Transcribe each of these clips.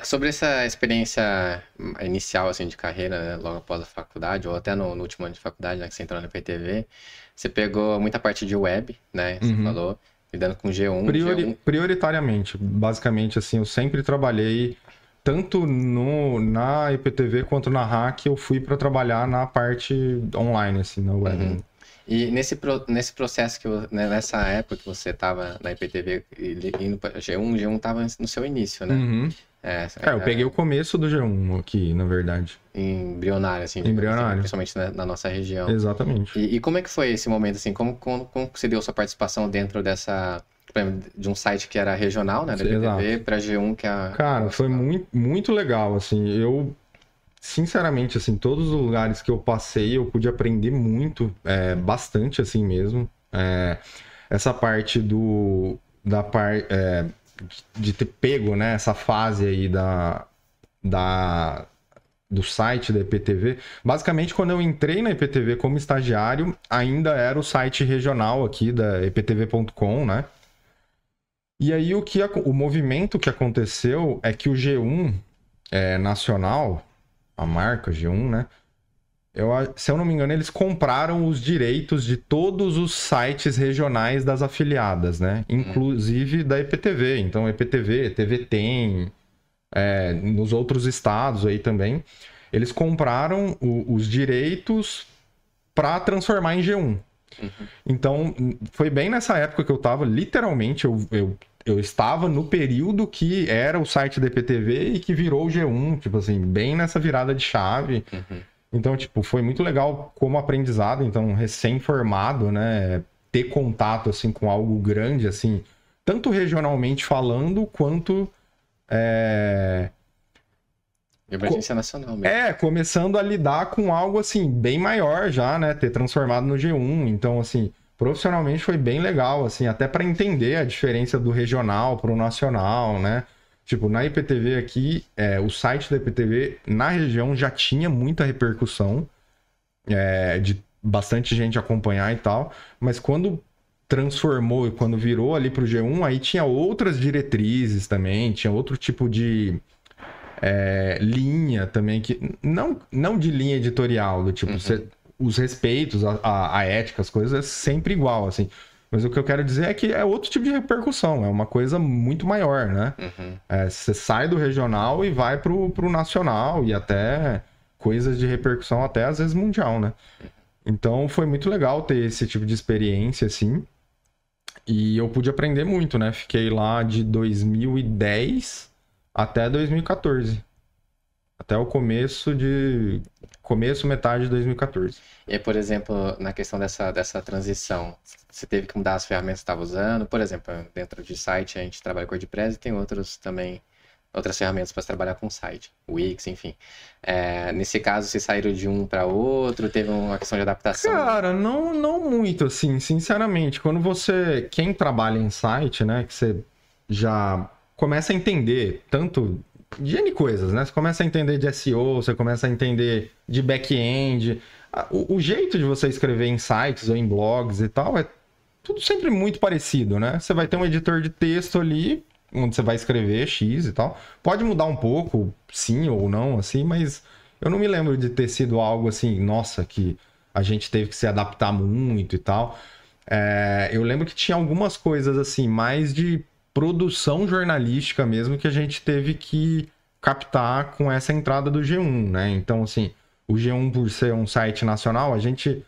Sobre essa experiência inicial assim, de carreira, né, logo após a faculdade, ou até no último ano de faculdade, né, que você entrou na PTV, você pegou muita parte de web, né? Você Uhum. falou, lidando com G1, G1. Prioritariamente, basicamente, assim, eu sempre trabalhei tanto no, na IPTV quanto na Hack, eu fui para trabalhar na parte online, assim, na web, Uhum. né? E nesse processo né, nessa época que você estava na IPTV indo para G1, G1 estava no seu início, né? Uhum. É, Eu peguei o começo do G1 aqui, na verdade. embrionário, assim, digamos assim, Embrionário. principalmente na nossa região. Exatamente. E como é que foi esse momento, assim, como você deu sua participação dentro por exemplo, de um site que era regional, né, da Exato. IPTV, para G1, que é a Cara, foi nacional? muito, muito legal, assim, eu, sinceramente, assim, todos os lugares que eu passei, eu pude aprender muito, bastante, assim mesmo. Essa parte de ter pego, né, essa fase aí da, do site da IPTV. Basicamente, quando eu entrei na IPTV como estagiário, ainda era o site regional aqui da iptv.com, né? E aí o movimento que aconteceu é que o G1 nacional, a marca G1, né? Se eu não me engano, eles compraram os direitos de todos os sites regionais das afiliadas, né? Uhum. Inclusive da IPTV. Então, IPTV, TV Tem, nos outros estados aí também. Eles compraram os direitos para transformar em G1. Uhum. Então, foi bem nessa época que eu tava, literalmente, eu estava no período que era o site da IPTV e que virou o G1, tipo assim, bem nessa virada de chave. Uhum. Então, tipo, foi muito legal como aprendizado, então, recém-formado, né, ter contato, assim, com algo grande, assim, tanto regionalmente falando, quanto E emergência nacional mesmo. começando a lidar com algo, assim, bem maior já, né, ter transformado no G1. Então, assim, profissionalmente foi bem legal, assim, até para entender a diferença do regional pro nacional, né. Tipo, na IPTV aqui, o site da IPTV na região já tinha muita repercussão, de bastante gente acompanhar e tal, mas quando transformou e quando virou ali pro G1, aí tinha outras diretrizes também, tinha outro tipo de linha também, que não de linha editorial, do tipo, Uhum. os respeitos, a ética, as coisas é sempre igual, assim. Mas o que eu quero dizer é que é outro tipo de repercussão, é uma coisa muito maior, né? Uhum. Você sai do regional e vai pro nacional e até coisas de repercussão até às vezes mundial, né? Então foi muito legal ter esse tipo de experiência, assim. E eu pude aprender muito, né? Fiquei lá de 2010 até 2014. Até o começo, metade de 2014. E aí, por exemplo, na questão dessa transição, você teve que mudar as ferramentas que você estava usando? Por exemplo, dentro de site a gente trabalha com WordPress e tem outros também, outras ferramentas para trabalhar com site, Wix, enfim. Nesse caso, vocês saíram de um para outro? Teve uma questão de adaptação? Cara, não muito assim, sinceramente. Quem trabalha em site, né, que você já começa a entender tanto de N coisas, né? Você começa a entender de SEO, você começa a entender de back-end. O jeito de você escrever em sites ou em blogs e tal é tudo sempre muito parecido, né? Você vai ter um editor de texto ali, onde você vai escrever X e tal. Pode mudar um pouco, sim ou não, assim, mas eu não me lembro de ter sido algo assim, nossa, que a gente teve que se adaptar muito e tal. Eu lembro que tinha algumas coisas assim, mais de produção jornalística mesmo, que a gente teve que captar com essa entrada do G1, né? Então, assim, o G1, por ser um site nacional, a gente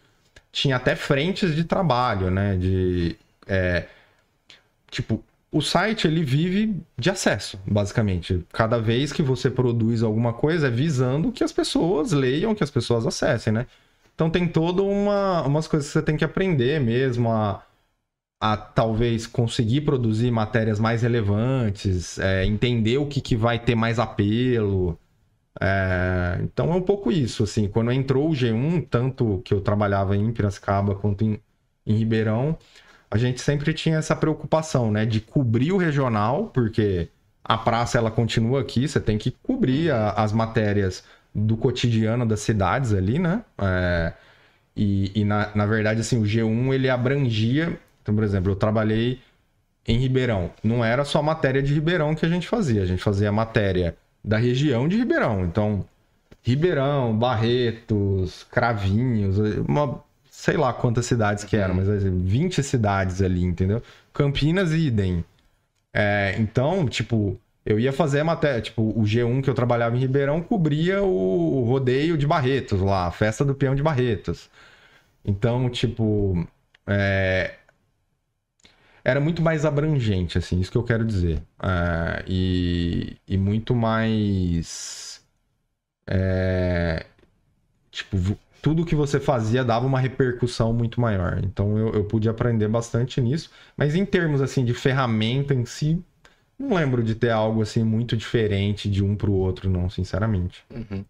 tinha até frentes de trabalho, né? Tipo, o site ele vive de acesso, basicamente. Cada vez que você produz alguma coisa é visando que as pessoas leiam, que as pessoas acessem, né? Então tem toda umas coisas que você tem que aprender mesmo a talvez conseguir produzir matérias mais relevantes, entender o que vai ter mais apelo. Então é um pouco isso, assim. Quando entrou o G1, tanto que eu trabalhava em Piracicaba quanto em Ribeirão, a gente sempre tinha essa preocupação, né, de cobrir o regional, porque a praça ela continua aqui, você tem que cobrir Uhum. as matérias do cotidiano das cidades ali, né? Na verdade, assim, o G1 ele abrangia. Então, por exemplo, eu trabalhei em Ribeirão. Não era só matéria de Ribeirão que a gente fazia matéria da região de Ribeirão. Então, Ribeirão, Barretos, Cravinhos, sei lá quantas cidades que eram, mas 20 cidades ali, entendeu? Campinas e idem. Então, tipo, eu ia fazer a matéria, tipo, o G1 que eu trabalhava em Ribeirão cobria o rodeio de Barretos lá, a festa do peão de Barretos. Então, tipo, era muito mais abrangente, assim, isso que eu quero dizer. E muito mais... tipo, tudo que você fazia dava uma repercussão muito maior. Então, eu pude aprender bastante nisso. Mas em termos, assim, de ferramenta em si, não lembro de ter algo, assim, muito diferente de um pro outro, não, sinceramente. Uhum.